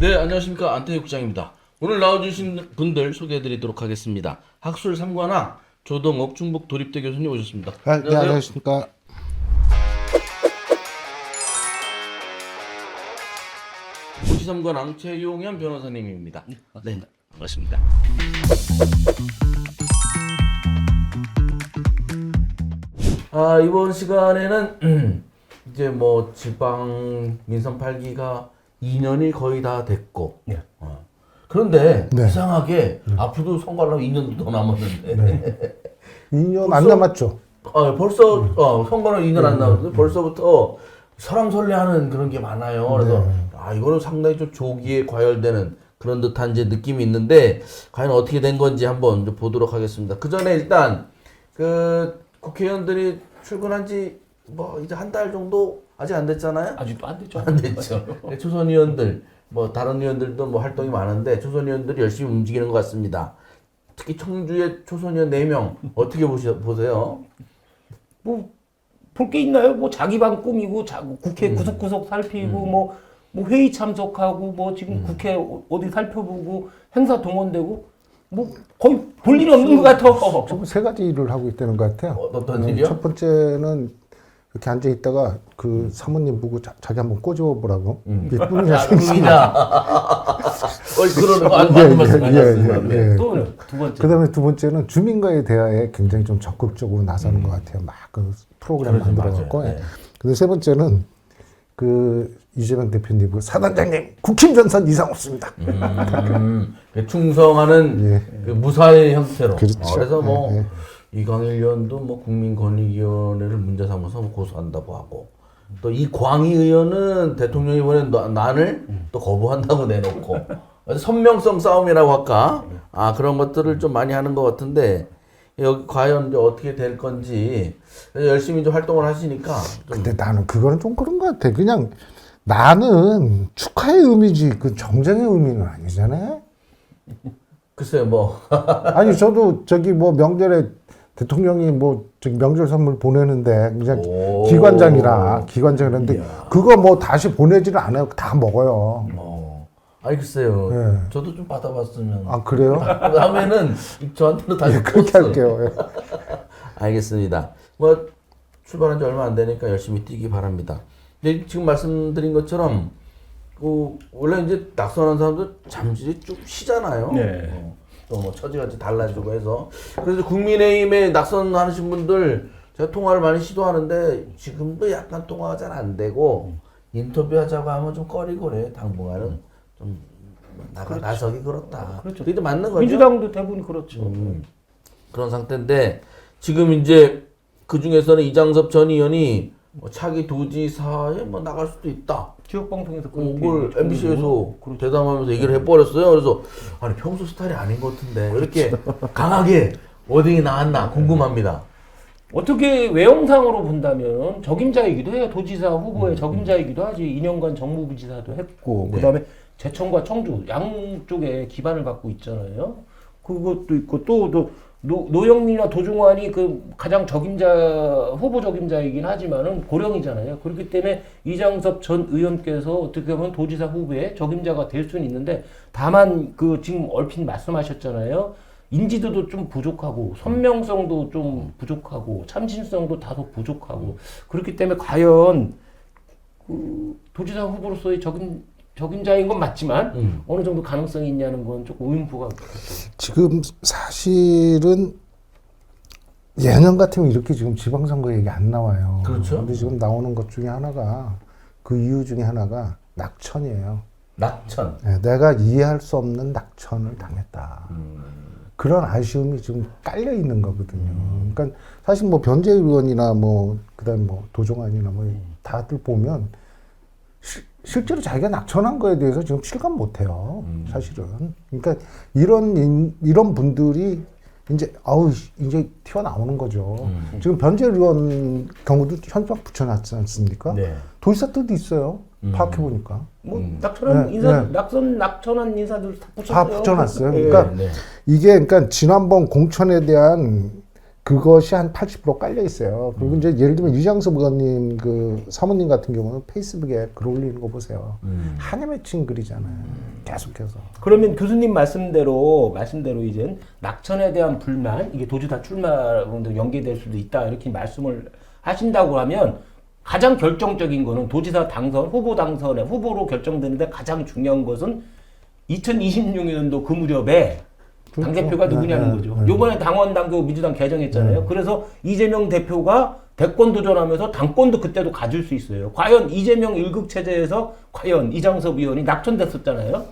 네, 안녕하십니까. 안태욱 국장입니다. 오늘 나와주신 분들 소개해드리도록 하겠습니다. 학술 3관왕 조동옥 충북 도립대 교수님 오셨습니다. 네, 안녕하십니까. 고시 3관왕 최용현 변호사님입니다. 네, 반갑습니다. 이번 시간에는 이제 뭐 지방 민선 8기가 2년이 거의 다 됐고, 그런데 네. 이상하게 앞으로도 선거하려면 2년 더 남았는데 2년 안 남았죠. 벌써 선거는 2년 안 남았는데 벌써부터 설왕설래하는 그런 게 많아요. 그래서 이거는 상당히 좀 조기에 과열되는 그런 듯한 이제 느낌이 있는데 과연 어떻게 된 건지 한번 좀 보도록 하겠습니다. 그 전에 일단 그 국회의원들이 출근한 지 뭐 이제 한 달 정도 아직 안 됐잖아요. 아직도 안 됐죠. 안 됐죠. 초선 의원들 뭐 다른 의원들도 뭐 활동이 많은데 초선 의원들이 열심히 움직이는 것 같습니다. 특히 청주의 초선 의원 4명 어떻게 보세요? 뭐 볼 게 있나요? 뭐 자기 방 꾸미고 국회 구석구석 살피고 뭐 회의 참석하고 뭐 지금 국회 어디 살펴보고 행사 동원되고 뭐 거의 볼 일이 없는 것 같아. 지금 세 가지 일을 하고 있다는 것 같아요. 어떤 일이요? 첫 번째는 이렇게 앉아 있다가 그 사모님 보고 자기 한번 꼬집어 보라고. 예쁘냐 꿈이냐? 그러는 거 맞는 말씀하셨습니다. 예. 또 두 번째. 그다음에 두 번째는 주민과의 대화에 굉장히 좀 적극적으로 나서는 것 같아요. 막 그 프로그램 만들어갖고. 네. 근데 세 번째는 그 이재명 대표님 그 사단장님 국힘 전선 이상 없습니다. 충성하는 그 무사의 형태로. 그렇죠. 그래서 뭐 이광일 의원도 뭐 국민권익위원회를 문제 삼아서 고소한다고 하고 또 이광희 의원은 대통령이 보낸 난을 또 거부한다고 내놓고 선명성 싸움이라고 할까? 그런 것들을 좀 많이 하는 것 같은데 여기 과연 이제 어떻게 될 건지 열심히 좀 활동을 하시니까 근데 나는 그거는 좀 그런 것 같아. 그냥 나는 축하의 의미지 그 정쟁의 의미는 아니잖아요. 글쎄요 뭐 아니 저도 저기 뭐 명절에 대통령이 뭐 저기 명절 선물 보내는데 그냥 기관장이라는데 그거 뭐 다시 보내지는 않아요. 다 먹어요. 글쎄요. 예. 저도 좀 받아봤으면. 그래요? 다음에는 저한테도 다시 그렇게 할게요. 예. 알겠습니다. 뭐 출발한 지 얼마 안 되니까 열심히 뛰기 바랍니다. 근데 지금 말씀드린 것처럼 원래 이제 낙선한 사람들 잠시 좀 쉬잖아요. 네. 또 뭐 처지가 달라지고 해서 그래서 국민의힘에 낙선하신 분들 제가 통화를 많이 시도하는데 지금도 약간 통화가 잘 안 되고 인터뷰하자고 하면 좀 꺼리고 그래. 당분간은 좀 나서기 그렇다. 그렇죠. 그게 맞는 거죠. 민주당도 대부분 그렇죠. 그런 상태인데 지금 이제 그 중에서는 이장섭 전 의원이 차기 도지사에 뭐 나갈 수도 있다. 지역 방송에서 그걸 MBC에서 대담하면서 얘기를 해버렸어요. 그래서 아니 평소 스타일이 아닌 것 같은데 왜 이렇게 강하게 워딩이 나왔나 궁금합니다. 어떻게 외형상으로 본다면 적임자이기도 해요. 도지사 후보의 적임자이기도 하지. 2년간 정무부지사도 했고 그다음에 제천과 청주 양쪽에 기반을 갖고 있잖아요. 그것도 있고 또 노영민이나 도종환이 그 가장 후보 적임자이긴 하지만은 고령이잖아요. 그렇기 때문에 이장섭 전 의원께서 어떻게 보면 도지사 후보의 적임자가 될 수는 있는데 다만 그 지금 얼핏 말씀하셨잖아요. 인지도도 좀 부족하고 선명성도 좀 부족하고 참신성도 다소 부족하고 그렇기 때문에 과연 그 도지사 후보로서의 적임자인 건 맞지만 어느 정도 가능성이 있냐는 건 조금 의문부가 있죠. 지금 사실은 예년 같으면 이렇게 지금 지방선거 얘기 안 나와요. 그렇죠. 근데 지금 나오는 것 중에 하나가 그 이유 중에 하나가 낙천이에요. 낙천. 네, 내가 이해할 수 없는 낙천을 당했다. 그런 아쉬움이 지금 깔려 있는 거거든요. 그러니까 사실 뭐 변재 의원이나 뭐 그다음 뭐 도종환이나 뭐 다들 보면 실제로 자기가 낙천한 거에 대해서 지금 실감 못 해요. 사실은. 그러니까 이런 분들이 이제 튀어나오는 거죠. 지금 변재 의원 경우도 현역 붙여놨지 않습니까? 네. 도지사 때도 있어요. 파악해보니까. 뭐 낙천한 낙천한 인사들 다 붙였어요. 다 붙여놨어요. 그러니까 이게 그러니까 지난번 공천에 대한 그것이 한 80% 깔려 있어요. 그리고 이제 예를 들면 유장섭 의원님 그 사모님 같은 경우는 페이스북에 글 올리는 거 보세요. 한해 맺힌 글이잖아요. 계속해서. 그러면 교수님 말씀대로 이제 낙천에 대한 불만 이게 도지사 출마로 연계될 수도 있다 이렇게 말씀을 하신다고 하면 가장 결정적인 거는 도지사 당선 후보로 결정되는데 가장 중요한 것은 2026년도 그 무렵에 당대표가 누구냐는 거죠. 요번에 당원당규 민주당 개정했잖아요. 그래서 이재명 대표가 대권 도전하면서 당권도 그때도 가질 수 있어요. 과연 이재명 1급 체제에서 과연 이장섭 의원이 낙천됐었잖아요.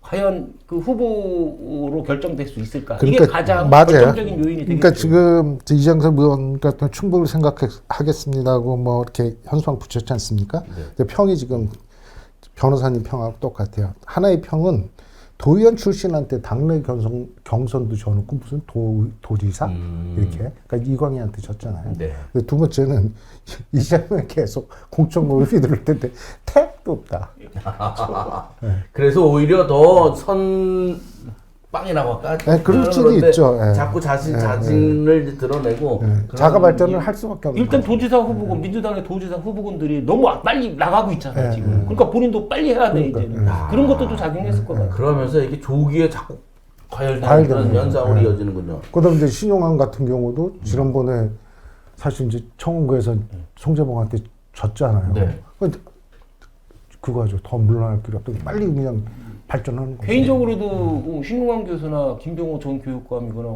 과연 그 후보로 결정될 수 있을까? 이게 가장 맞아요. 결정적인 요인이 되겠죠. 그러니까 지금 이장섭 의원 같은 충분히 생각하겠습니다고 뭐 이렇게 현수막 붙였지 않습니까? 근데 평이 지금 변호사님 평하고 똑같아요. 하나의 평은 도의원 출신한테 당내 경선도 져놓고 무슨 도지사 이렇게 그러니까 이광희한테 졌잖아요. 네. 두 번째는 이재명이 계속 공천공을 휘두를 텐데 택도 없다. 그래서 오히려 더 선빵이라고 할까? 네, 그럴 수도 있죠. 예. 자꾸 자신을 이제 드러내고 그런 자가 발전을 할 수밖에 없는 일단 거죠. 도지사 후보군 민주당의 도지사 후보군들이 너무 빨리 나가고 있잖아요 지금. 그러니까 본인도 빨리 해야 돼 이제는. 그런 것도 또 작용했을 것 같아요. 그러면서 이게 조기에 자꾸 과열되는 과열되는 그런 거죠. 현상으로 이어지는군요. 그다음 이제 신용환 같은 경우도 지난번에 사실 이제 청원구에서 송재봉한테 졌잖아요. 네. 근데 그거죠. 더 물러날 필요 없고 빨리 그냥 발전하는 거죠. 개인적으로도 신웅환 교수나 김병호 전 교육감이거나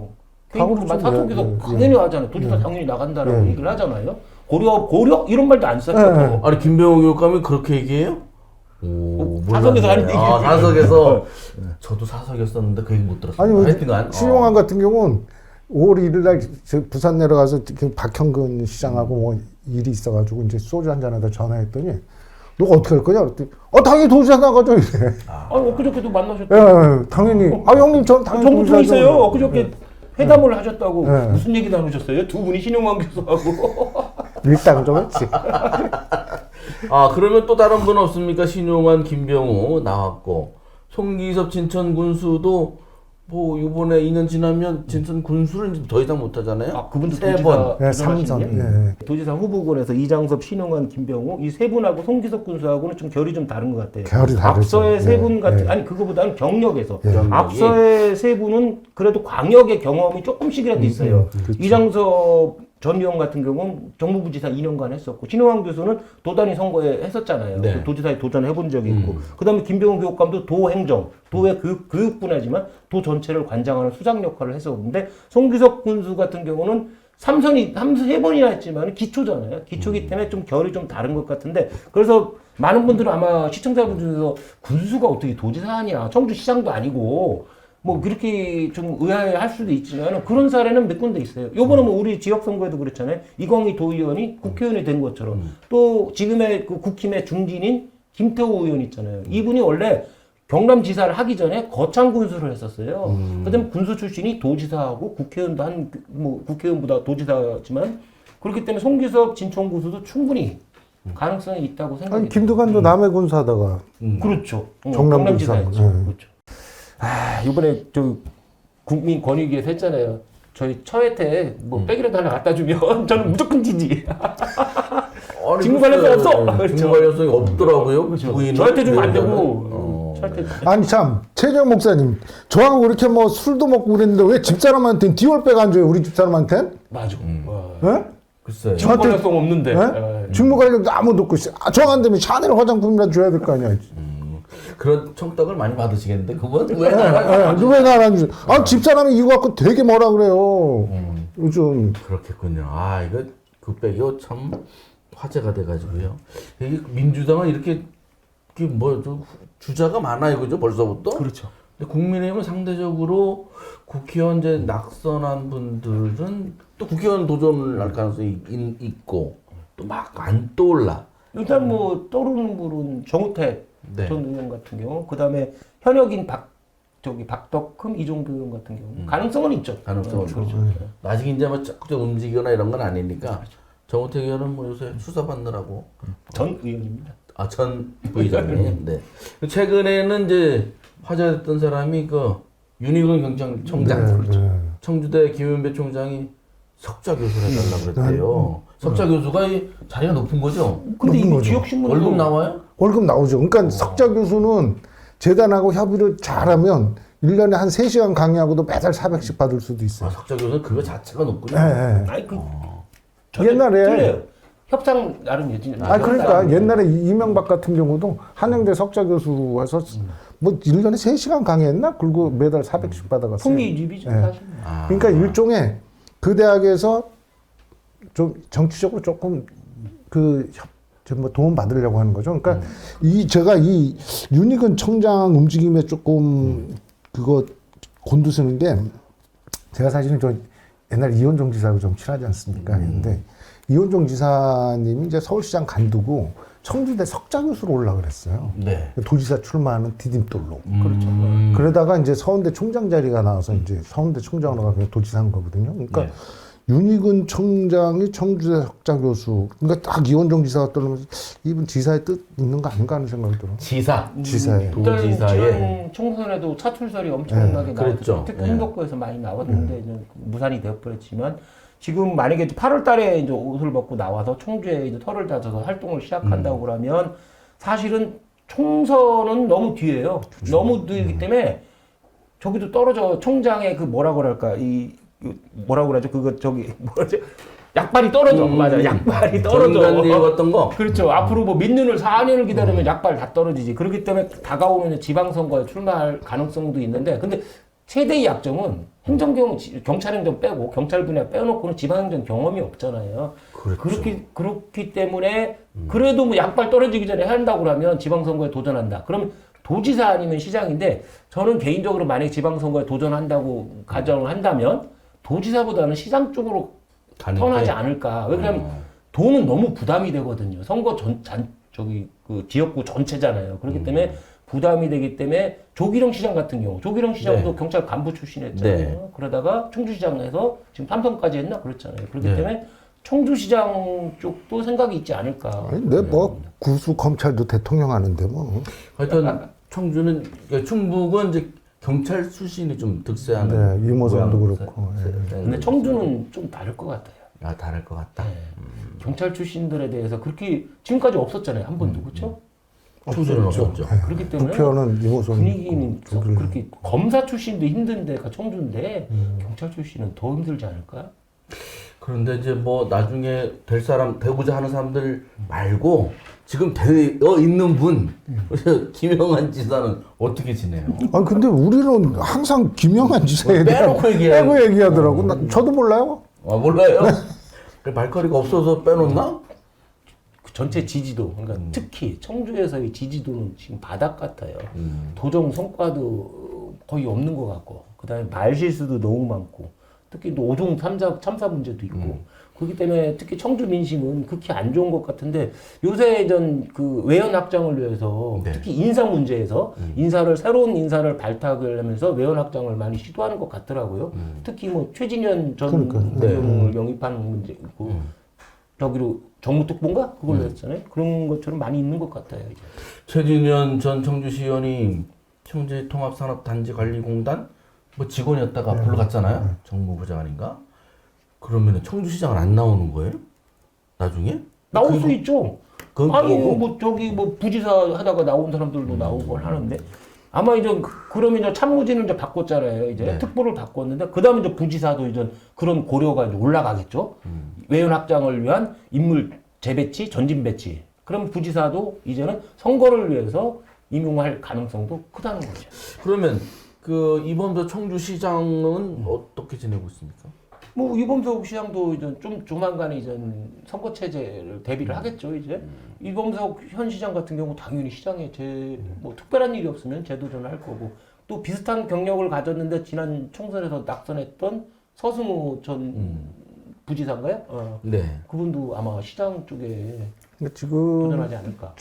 개인적으로 그렇죠. 사석에서 예, 예, 당연히 하잖아요. 도지사 당연히 나간다라고 예. 얘기를 하잖아요. 고려 이런 말도 안 썼죠. 아니 김병호 교육감이 그렇게 얘기해요? 오, 사석에서 하는 얘기. 사석에서 저도 사석이었었는데 그 얘기 못 들었어요. 아니 하여튼간 신용환 같은 경우는 5월 1일 날 부산 내려가서 박형근 시장하고 뭐 일이 있어가지고 이제 소주 한잔하다 전화했더니 너 어떻게 할 거냐? 그랬더니 당연히 도지사 나가죠 이래. 엊그저께도 만나셨죠. 예, 당연히. 형님 전 당연히 정부 도지사죠. 있어요. 엊그저께 회담을 하셨다고 네. 무슨 얘기 나누셨어요? 두 분이 신용환 교수하고. 밀당 좀 했지. 그러면 또 다른 분 없습니까? 신용환, 김병호 나왔고 송기섭 진천 군수도 뭐 이번에 2년 지나면 진천 군수를 이제 더 이상 못 하잖아요. 그분도 세 도지사 번. 네, 3선. 예. 도지사 후보군에서 이장섭, 신용환, 김병호 이 세 분하고 송기석 군수하고는 좀 결이 좀 다른 것 같아요. 결이 다르죠. 앞서의 세 분 예, 같은 예. 아니 그거보다는 경력에서 경력이. 앞서의 세 분은 그래도 광역의 경험이 조금씩이라도 있어요. 그렇죠. 이장섭 전 의원 같은 경우는 정무부지사 2년간 했었고 신용환 교수는 도단위 선거에 했었잖아요. 네. 그 도지사에 도전해 본 적이 있고 그다음에 김병호 교육감도 도행정, 도의 교육분야지만 도 전체를 관장하는 수장 역할을 했었는데 송기석 군수 같은 경우는 세 번이나 했지만 기초잖아요. 기초기 때문에 좀 결이 좀 다른 것 같은데 그래서 많은 분들은 아마 시청자분 중에서 군수가 어떻게 도지사냐 청주시장도 아니고 뭐 그렇게 좀 의아해할 수도 있지만 그런 사례는 몇 군데 있어요. 요번에 뭐 우리 지역 선거에도 그랬잖아요. 이광희 도의원이 국회의원이 된 것처럼 또 지금의 그 국힘의 중진인 김태호 의원 있잖아요. 이분이 원래 경남지사를 하기 전에 거창 군수를 했었어요. 그다음에 군수 출신이 도지사하고 국회의원도 뭐 국회의원보다 도지사지만 그렇기 때문에 송기섭 진천 군수도 충분히 가능성이 있다고 생각해요. 아니 김두관도 남해 군사하다가 그렇죠. 경남지사. 경남지사였죠. 네. 그렇죠. 이번에 저 국민권익위에서 했잖아요. 저희 처혜택 뭐 백이라도 하나 갖다 주면 저는 무조건 지지. 직무 관련성 없어. 그렇죠. 직무 관련성이 없더라고요. 부인은. 저한테 주면 안 되고. 어. 아니 참 최정 목사님 저하고 이렇게 뭐 술도 먹고 그랬는데 왜 집사람한테는 디올백 안 줘요? 우리 집사람한테는? 맞아. 예? 글쎄요. 직무 관련성 없는데. 예? 직무 관련 아무도 없고 저안 되면 샤넬 화장품이라도 줘야 될 거 아니야. 그런 청탁을 많이 받으시겠는데 그분 왜 왜 나랑 주? 집사람이 이거 갖고 되게 뭐라 그래요. 요즘 그렇겠군요. 이거 그 백이요 참 화제가 돼가지고요. 이게 민주당은 이렇게 좀 주자가 많아요, 그죠? 벌써부터. 그렇죠. 근데 국민의힘은 상대적으로 국회의원 이제 낙선한 분들은 또 국회의원 도전을 할 가능성이 있고 또 막 안 떠올라. 일단 뭐 떠오르는 분은 정우택 네. 전 의원 같은 경우, 그 다음에 현역인 박덕흠 이종도 의원 같은 경우 가능성은 있죠. 가능성은 그렇죠. 있죠. 아직 이제 뭐 자꾸 움직이거나 이런 건 아니니까. 정우택 의원은 뭐 요새 수사 받느라고. 전 의원입니다. 전 부의장님. 네. 최근에는 이제 화제됐던 사람이 그 윤희근 경찰청장. 네. 청주대 김은배 총장이 석자 교수를 해달라 그랬대요. 석자 교수가 이 자리가 높은 거죠? 근데 높은 이미 거죠. 지역신문도 월급 나와요? 월급 나오죠. 그러니까 석자 교수는 재단하고 협의를 잘하면 1년에 한 3시간 강의하고도 매달 400씩 받을 수도 있어요. 석자 교수는 그거 자체가 높군요. 예, 예. 아니 그 옛날에 틀려요. 협상 나름이지. 그러니까 옛날에 이명박 같은 경우도 한양대 석자 교수 와서 뭐 1년에 3시간 강의했나? 그리고 매달 400씩 받아갔어요. 풍기집이죠 예. 사실. 그러니까 일종의 그 대학에서 좀 정치적으로 조금 뭐 도움 받으려고 하는 거죠. 그러니까 제가 이 윤희근 청장 움직임에 조금 그거 곤두서는 게 제가 사실은 저 옛날 이원종 지사하고 좀 친하지 않습니까? 근데 이원종 지사님이 이제 서울시장 간두고 청주대 석자 교수로 올라 그랬어요. 네. 도지사 출마하는 디딤돌로. 그렇죠. 그러다가 이제 서울대 총장 자리가 나와서 이제 서울대 총장으로 가서 도지사한 거거든요. 그러니까 네. 윤희근 청장이 청주대 석자 교수. 그러니까 딱 이원종 지사가 떠오르면서 이분 지사의 뜻 있는 거 아닌가 하는 생각이 들어요. 지사에. 도지사에. 지난 총선에도 차출설이 엄청나게 그랬죠. 나왔죠. 특히 네. 흥덕구에서 많이 나왔는데 이제 무산이 되어버렸지만 지금 만약에 8월 달에 이제 옷을 벗고 나와서 청주에 이제 털을 다져서 활동을 시작한다고 그러면 사실은 총선은 너무 뒤에요. 너무 뒤이기 때문에 저기도 떨어져 총장의 그 뭐라고 그럴까 뭐라고 그러죠? 그거 저기 뭐죠? 약발이 떨어져. 맞아. 약발이 떨어져. 정관님 어떤 거? 그렇죠. 앞으로 뭐 민년을 4년을 기다리면 약발 다 떨어지지. 그렇기 때문에 다가오는 지방선거에 출마할 가능성도 있는데, 근데 최대의 약점은 경찰행정 빼고 경찰 분야 빼놓고는 지방행정 경험이 없잖아요. 그렇죠. 그렇기 때문에 그래도 뭐 약발 떨어지기 전에 한다고 그러면 지방선거에 도전한다. 그러면 도지사 아니면 시장인데 저는 개인적으로 만약에 지방선거에 도전한다고 가정을 한다면 도지사보다는 시장 쪽으로 턴하지 않을까. 왜냐하면 돈은 너무 부담이 되거든요. 선거 그 지역구 전체잖아요. 그렇기 때문에 부담이 되기 때문에 조기령 시장 같은 경우, 조기령 시장도 경찰 간부 출신이었잖아요. 네. 그러다가 청주시장에서 지금 삼성까지 했나 그렇잖아요. 그렇기 네. 때문에 청주시장 쪽도 생각이 있지 않을까. 아니, 근데 뭐 구수 검찰도 대통령 하는데 뭐. 하여튼 청주는 그러니까 충북은 이제 경찰 출신이 좀 득세하는. 네, 이모선도 모양. 그렇고. 예. 근데 청주는 좀 다를 것 같아요. 아, 다를 것 같다. 경찰 출신들에 대해서 그렇게 지금까지 없었잖아요. 한 번도. 그렇죠? 청주는 없었죠. 그렇기 때문에 부표는 이모선 분위기는 있고, 저기는. 그렇게 검사 출신도 힘든 데가 청주인데 경찰 출신은 더 힘들지 않을까? 그런데 이제 뭐 나중에 될 사람 되고자 하는 사람들 말고 지금 되어 있는 분 김영한 지사는 어떻게 지내요? 아 근데 우리는 항상 김영한 지사에 대한 빼놓고 얘기해요. 빼고 얘기하더라고. 저도 몰라요. 아 몰라요. 그 말거리가 없어서 빼놓나? 그 전체 지지도, 그러니까 특히 청주에서의 지지도는 지금 바닥 같아요. 도정 성과도 거의 없는 것 같고, 그다음에 말 실수도 너무 많고, 특히 또 오종 참사 문제도 있고, 그렇기 때문에 특히 청주 민심은 극히 안 좋은 것 같은데 요새 그 외연 확장을 위해서 네. 특히 인사 문제에서 새로운 인사를 발탁을 하면서 외연 확장을 많이 시도하는 것 같더라고요. 특히 뭐 최진현 전 의원을 영입하는 문제 있고 저기로 정무특보인가 그걸로 했잖아요. 그런 것처럼 많이 있는 것 같아요. 이제. 최진현 전 청주시의원이 청주통합산업단지관리공단 뭐 직원이었다가 앞으로 갔잖아요. 정무부 장관인가? 그러면 청주시장은 안 나오는 거예요? 나중에? 나올 수 있죠. 그건 아니 뭐고? 뭐 저기 뭐 부지사 하다가 나온 사람들도 나오고 하는데 아마 이제 그러면 이제 참모진을 이제 바꿨잖아요. 이제 네. 특보를 바꿨는데 그다음에 이제 부지사도 이제 그런 고려가 이제 올라가겠죠. 외연 확장을 위한 인물 재배치, 전진 배치. 그럼 부지사도 이제는 선거를 위해서 임용할 가능성도 크다는 거죠. 그러면 그 이범도 청주시장은 어떻게 지내고 있습니까? 뭐 이범석 시장도 이제 좀 조만간에 이제 선거 체제를 대비를 하겠죠. 이제 이범석 현 시장 같은 경우 당연히 시장에 뭐 특별한 일이 없으면 재도전할 거고 또 비슷한 경력을 가졌는데 지난 총선에서 낙선했던 서승우 전 부지사인가요? 네. 그분도 아마 시장 쪽에 근데 지금 도전하지 않을까.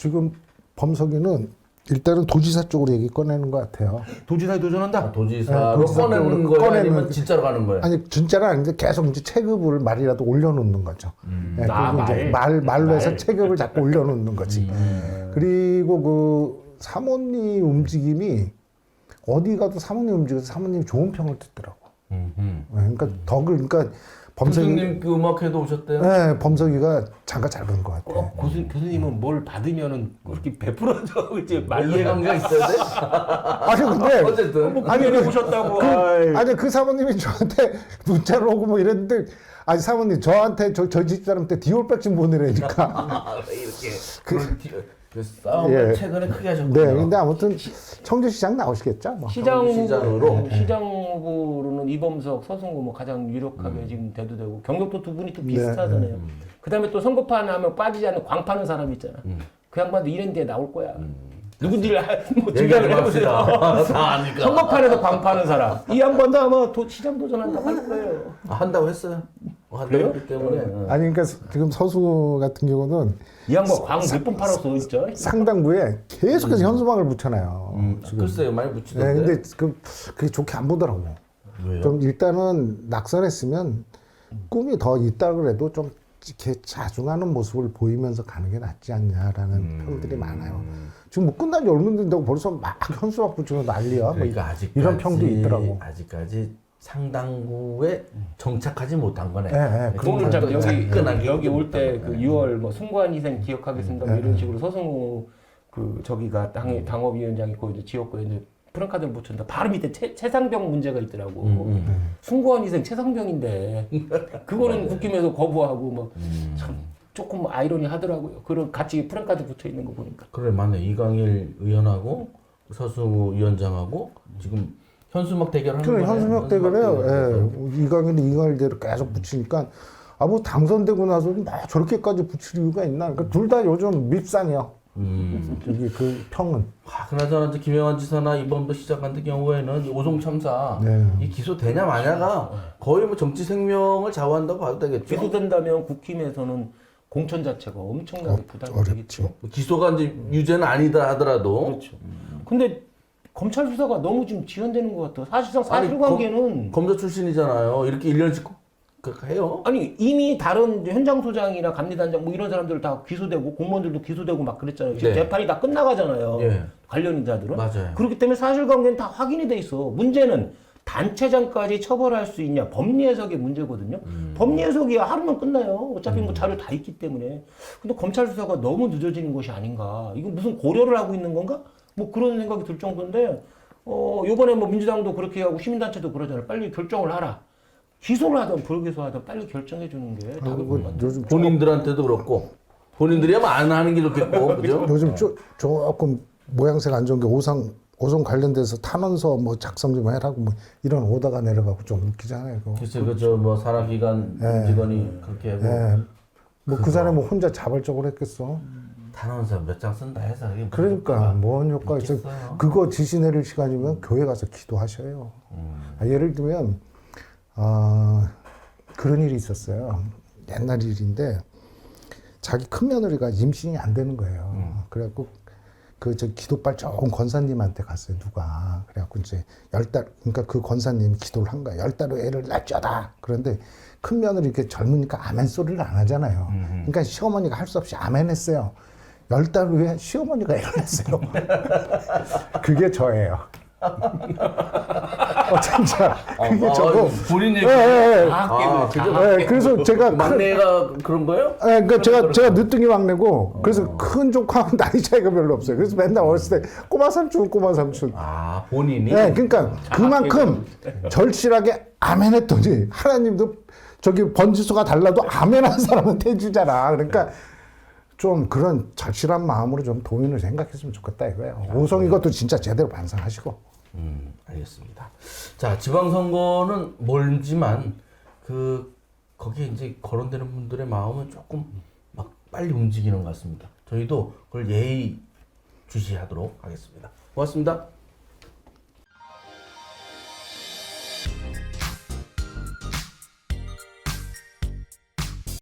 범석이는 일단은 도지사 쪽으로 얘기 꺼내는 것 같아요. 도지사에 도전한다. 도지사로 도지사 꺼내는 쪽으로 거예요? 꺼내는 아니면 진짜로 가는 거예요? 아니 진짜는 아닌데 계속 이제 체급을 말이라도 올려놓는 거죠. 예, 그리고 이제 말로 해서 체급을 자꾸 올려놓는 거지. 그리고 그 사모님 움직임이 어디 가도 사모님 움직여서 사모님이 좋은 평을 듣더라고. 예, 그러니까 그러니까 교수님 그 음악회도 오셨대요? 네, 범석이가 장가 잘 본 것 같아요. 교수님은 뭘 받으면은 그렇게 베풀어줘 이제 말로 이해관계가 있어야 돼? 아니 근데 어쨌든 아니 그 오셨다고. 아니 그 사모님이 저한테 문자를 오고 뭐 이랬는데 아니 사모님 저한테 저 집사람 때 디올백 좀 보내라니까. 아, 이렇게 그 싸움을 예. 최근에 크게 하셨군요. 네, 근데 아무튼 청주시장 나오시겠죠. 뭐. 시장으로. 시장 후보로는 이범석, 서승우 뭐 가장 유력하게 지금 대두되고 경력도 두 분이 또 비슷하잖아요. 그다음에 또 선거판 하면 빠지지 않는 광파는 사람 있잖아. 그 양반도 이런 데에 나올 거야. 누군지를 뭐 증명을 해보세요. 다 아니까. 선거판에서 광파는 사람. 이 양반도 아마 시장 도전한다고 할 거예요. 한다고 했어요. 그래요? 한다고 했기 때문에. 아니 그러니까 지금 서수 같은 경우는 이 양반 광 몇 번 팔았어, 진짜. 상당부에 계속해서 현수막을 붙여놔요. 글쎄요, 많이 네, 붙이던데. 근데 그게 좋게 안 보더라고. 왜요? 좀 일단은 낙선했으면 꿈이 더 있다 그래도 좀 이렇게 자중하는 모습을 보이면서 가는 게 낫지 않냐라는 평들이 많아요. 지금 뭐 끝난 지 얼마 안 된다고 벌써 막 현수막 붙이고 난리야. 뭐 그러니까 아직까지, 이런 평도 있더라고. 아직까지 상당구에 정착하지 못한 거네. 네, 오늘 참 또 자끈하게 여기 올 때 그 6월 뭐 승관 희생 기억하겠습니다. 뭐 이런 식으로 서승우 그 저기가 당협위원장이 거기 지었고요. 이제 프랑카드를 붙였는데 바로 밑에 최상병 문제가 있더라고. 승관 희생 최상병인데 그거는 국힘에서 거부하고 뭐 참 조금 아이러니하더라고요. 그런 같이 프랑카드 붙여 있는 거 보니까. 그래 맞네. 이강일 의원하고 서승우 위원장하고 지금 현수막 대결하는 그래 거네. 현수막 대결해요. 예. 이강일대로 계속 붙이니까 아 뭐 당선되고 나서 막 저렇게까지 붙일 이유가 있나? 그러니까 둘 다 요즘 밉상이야. 저기 그 평은. 그나저나 이제 김영환 지사나 이범도 시장 같은 경우에는 오송 참사 네. 이 기소되냐 마냐가 거의 뭐 정치 생명을 좌우한다고 봐도 되겠죠. 기소된다면 국힘에서는 공천 자체가 엄청나게 부담이 되겠죠. 기소가 이제 유죄는 아니다 하더라도 그렇죠. 근데 검찰 수사가 너무 지금 지연되는 것 같아요. 사실상 아니, 사실관계는 검사 출신이잖아요. 이렇게 1년씩 해요. 아니 이미 다른 이제 현장 소장이나 감리단장 뭐 이런 사람들 다 기소되고 공무원들도 기소되고 막 그랬잖아요. 지금 네. 재판이 다 끝나가잖아요. 예. 관련 인사들은. 맞아요. 그렇기 때문에 사실관계는 다 확인이 돼 있어. 문제는 단체장까지 처벌할 수 있냐 법리 해석의 문제거든요. 법리 해석이 하루면 끝나요. 어차피 뭐 자료 다 있기 때문에. 근데 검찰 수사가 너무 늦어지는 것이 아닌가. 이거 무슨 고려를 하고 있는 건가? 뭐 그런 생각이 들 정도인데 요번에 뭐 민주당도 그렇게 하고 시민단체도 그러잖아요. 빨리 결정을 하라. 기소를 하든 불기소하든 빨리 결정해 주는 게 답인 것 같아요. 요즘 본인들한테도 그렇고 본인들이 하면 안 하는 게 좋겠고 그죠? 요즘 조금 모양새가 안 좋은 게 오송 관련돼서 탄원서 뭐 작성 좀 해라고 뭐 이런 오다가 내려가고 좀 웃기잖아요. 그거. 글쎄 그저 뭐 산하기관 직원이 그렇게 하고 예. 뭐 그 사람이 뭐 혼자 자발적으로 했겠어. 탄원서 몇 장 쓴다 해서 이게 그러니까 뭔 효과가 있어. 있겠어요. 그거 지시 내릴 시간이면 교회 가서 기도하셔요. 예를 들면 그런 일이 있었어요. 옛날 일인데 자기 큰 며느리가 임신이 안 되는 거예요. 그래갖고 저 기도빨 좋은 권사님한테 갔어요. 누가 그래갖고 이제 10달 그러니까 그 권사님 기도를 한 거야. 10달 후 애를 낳자다. 그런데 큰 며느리 이렇게 젊으니까 아멘 소리를 안 하잖아요. 그러니까 시어머니가 할 수 없이 아멘 했어요. 10달 후에 시어머니가 애를 낳았어요. 그게 저예요. 진짜 그게 저고 본인 얘기. 그죠? 그래서 제가 막내가 그런 거예요? 그러니까 제가 늦둥이 막내고 그래서 큰 조카하고 나이 차이가 별로 없어요. 그래서 맨날 어렸을 때 꼬마 삼촌. 아 본인이. 네, 그러니까 그만큼 절실하게 아멘했더니 하나님도 저기 번지수가 달라도 아멘한 사람한테 해주잖아. 그러니까 좀 그런 절실한 마음으로 좀 도인을 생각했으면 좋겠다 이거예요. 오성 이것도 진짜 제대로 반성하시고. 알겠습니다. 자, 지방선거는 멀지만 거기에 이제 거론되는 분들의 마음은 조금 막 빨리 움직이는 것 같습니다. 저희도 그걸 예의 주시하도록 하겠습니다. 고맙습니다.